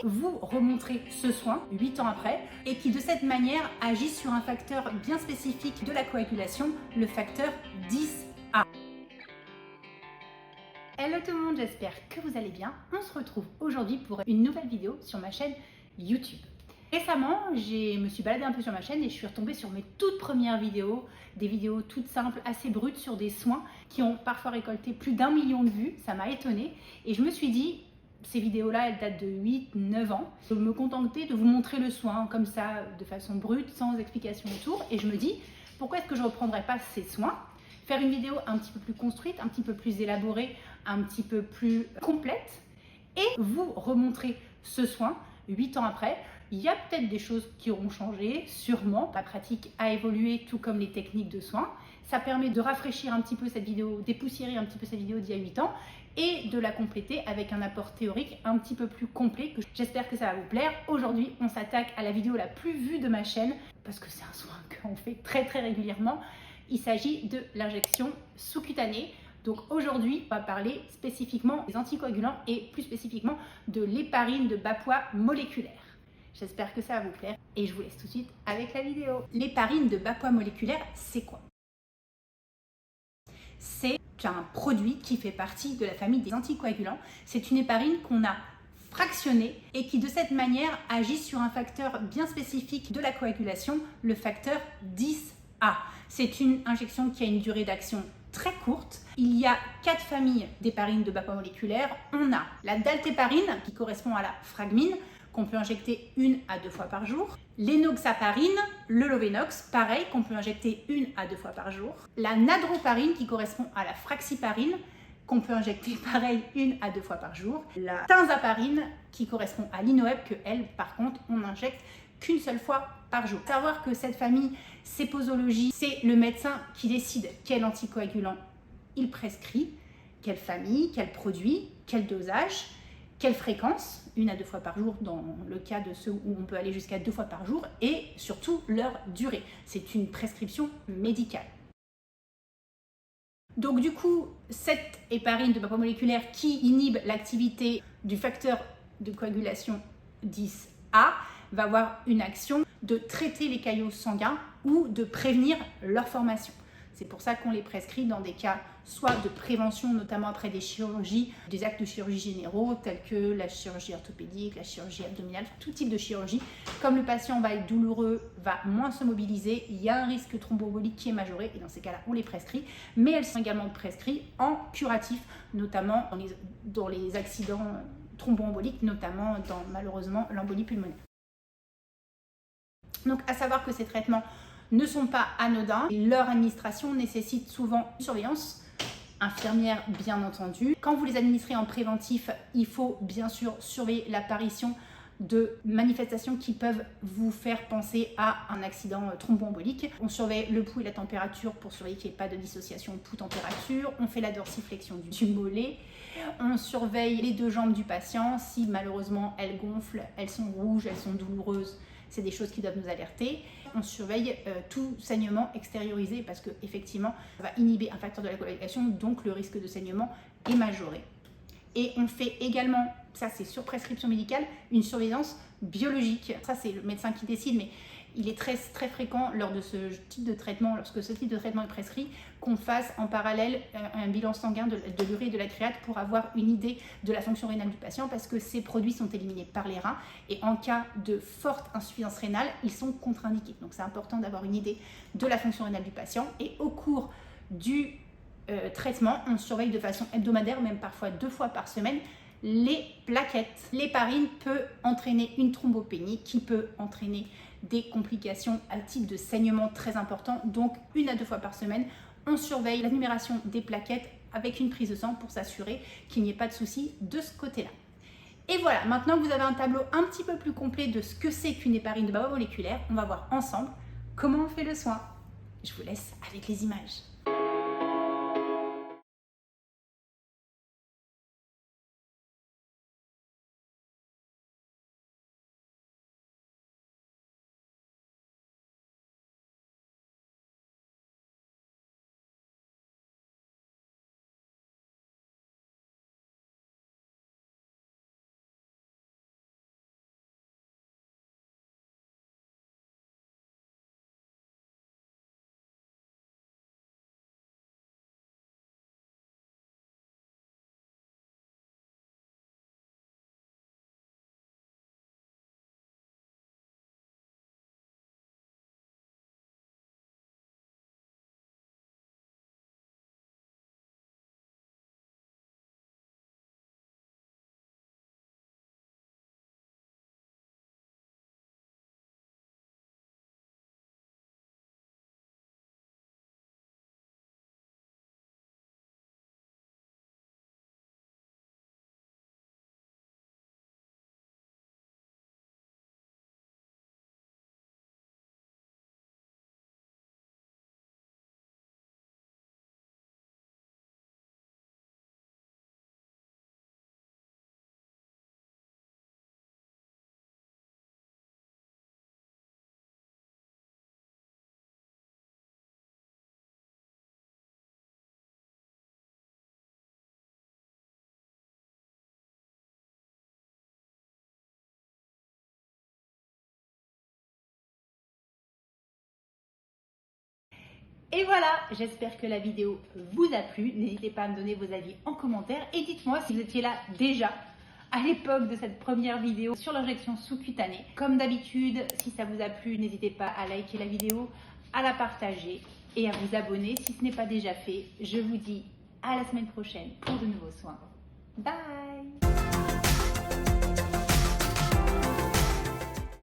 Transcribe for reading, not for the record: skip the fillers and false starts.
vous remontrez ce soin 8 ans après et qui de cette manière agit sur un facteur bien spécifique de la coagulation, le facteur 10A. Hello tout le monde, j'espère que vous allez bien. On se retrouve aujourd'hui pour une nouvelle vidéo sur ma chaîne YouTube. Récemment, je me suis baladée un peu sur ma chaîne et je suis retombée sur mes toutes premières vidéos, des vidéos toutes simples, assez brutes sur des soins qui ont parfois récolté plus d'1 million de vues. Ça m'a étonnée et je me suis dit, ces vidéos-là, elles datent de 8-9 ans. Je me contentais de vous montrer le soin comme ça, de façon brute, sans explication autour. Et je me dis, pourquoi est-ce que je ne reprendrais pas ces soins, faire une vidéo un petit peu plus construite, un petit peu plus élaborée, un petit peu plus complète, et vous remontrer ce soin 8 ans après. Il y a peut-être des choses qui auront changé, sûrement. La pratique a évolué, tout comme les techniques de soins. Ça permet de rafraîchir un petit peu cette vidéo, dépoussiérer un petit peu cette vidéo d'il y a 8 ans et de la compléter avec un apport théorique un petit peu plus complet. J'espère que ça va vous plaire. Aujourd'hui, on s'attaque à la vidéo la plus vue de ma chaîne parce que c'est un soin qu'on fait très régulièrement. Il s'agit de l'injection sous-cutanée. Donc aujourd'hui, on va parler spécifiquement des anticoagulants et plus spécifiquement de l'héparine de bas poids moléculaire. J'espère que ça va vous plaire et je vous laisse tout de suite avec la vidéo. L'héparine de bas poids moléculaire, c'est quoi? C'est un produit qui fait partie de la famille des anticoagulants. C'est une héparine qu'on a fractionnée et qui de cette manière agit sur un facteur bien spécifique de la coagulation, le facteur 10A. C'est une injection qui a une durée d'action très courte. Il y a 4 familles d'héparines de bas poids moléculaire. On a la daltéparine qui correspond à la fragmine, qu'on peut injecter 1 à 2 fois par jour. L'énoxaparine, le Lovenox, pareil, qu'on peut injecter 1 à 2 fois par jour. La nadroparine qui correspond à la fraxiparine, qu'on peut injecter pareil 1 à 2 fois par jour. La tinzaparine qui correspond à l'Inoeb, que elle, par contre, on n'injecte qu'une seule fois par jour. Savoir que cette famille, c'est posologie, c'est le médecin qui décide quel anticoagulant il prescrit, quelle famille, quel produit, quel dosage, quelle fréquence, 1 à 2 fois par jour dans le cas de ceux où on peut aller jusqu'à 2 fois par jour, et surtout leur durée. C'est une prescription médicale. Donc du coup, cette héparine de bas poids moléculaire qui inhibe l'activité du facteur de coagulation 10A va avoir une action de traiter les caillots sanguins ou de prévenir leur formation. C'est pour ça qu'on les prescrit dans des cas soit de prévention, notamment après des chirurgies, des actes de chirurgie généraux tels que la chirurgie orthopédique, la chirurgie abdominale, tout type de chirurgie. Comme le patient va être douloureux, va moins se mobiliser, il y a un risque thromboembolique qui est majoré et dans ces cas-là, on les prescrit. Mais elles sont également prescrites en curatif, notamment dans les accidents thromboemboliques, notamment dans malheureusement l'embolie pulmonaire. Donc à savoir que ces traitements ne sont pas anodins. Leur administration nécessite souvent une surveillance infirmière, bien entendu. Quand vous les administrez en préventif, il faut bien sûr surveiller l'apparition de manifestations qui peuvent vous faire penser à un accident thromboembolique. On surveille le pouls et la température pour surveiller qu'il n'y ait pas de dissociation pouls-température. On fait la dorsiflexion du mollet. On surveille les 2 jambes du patient. Si malheureusement elles gonflent, elles sont rouges, elles sont douloureuses, c'est des choses qui doivent nous alerter. On surveille tout saignement extériorisé parce qu'effectivement, ça va inhiber un facteur de la coagulation, donc le risque de saignement est majoré. Et on fait également, ça c'est sur prescription médicale, une surveillance biologique. Ça c'est le médecin qui décide, mais il est très fréquent lors de ce type de traitement, lorsque ce type de traitement est prescrit, qu'on fasse en parallèle un bilan sanguin de l'urée et de la créate pour avoir une idée de la fonction rénale du patient parce que ces produits sont éliminés par les reins et en cas de forte insuffisance rénale, ils sont contre-indiqués. Donc c'est important d'avoir une idée de la fonction rénale du patient et au cours du traitement, on surveille de façon hebdomadaire, même parfois 2 fois par semaine, les plaquettes. L'héparine peut entraîner une thrombopénie qui peut entraîner des complications à type de saignement très important. Donc 1 à 2 fois par semaine, on surveille la numération des plaquettes avec une prise de sang pour s'assurer qu'il n'y ait pas de souci de ce côté-là. Et voilà, maintenant que vous avez un tableau un petit peu plus complet de ce que c'est qu'une héparine de bas poids moléculaire, on va voir ensemble comment on fait le soin. Je vous laisse avec les images. Et voilà, j'espère que la vidéo vous a plu. N'hésitez pas à me donner vos avis en commentaire et dites-moi si vous étiez là déjà à l'époque de cette première vidéo sur l'injection sous-cutanée. Comme d'habitude, si ça vous a plu, n'hésitez pas à liker la vidéo, à la partager et à vous abonner si ce n'est pas déjà fait. Je vous dis à la semaine prochaine pour de nouveaux soins. Bye!